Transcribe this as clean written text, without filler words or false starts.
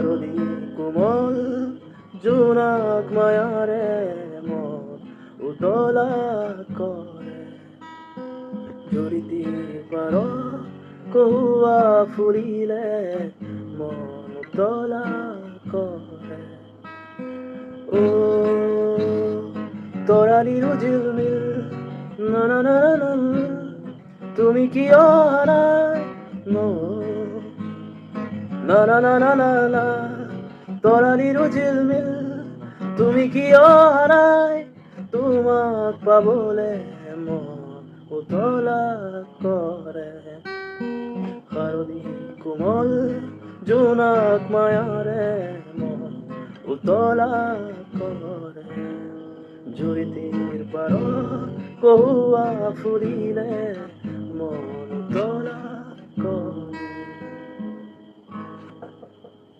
হারদি কোমল জোনাক মায়ারে মন উতলা করে জড়িতে পার কহুয়া ফুরিলে মন উতলা করে ও তরালির ঝিলমিল না না না না না, তুমি কি হারায় না না না না না না তরালির ঝিলমিল তুমি কি হারায় তোমাক পাবলে মন উতলা করে হারদি কোমল জোনাক মায়ারে মন উতলা করে জড়িতের পার কহুয়া ফুরিলে মন উতলা করে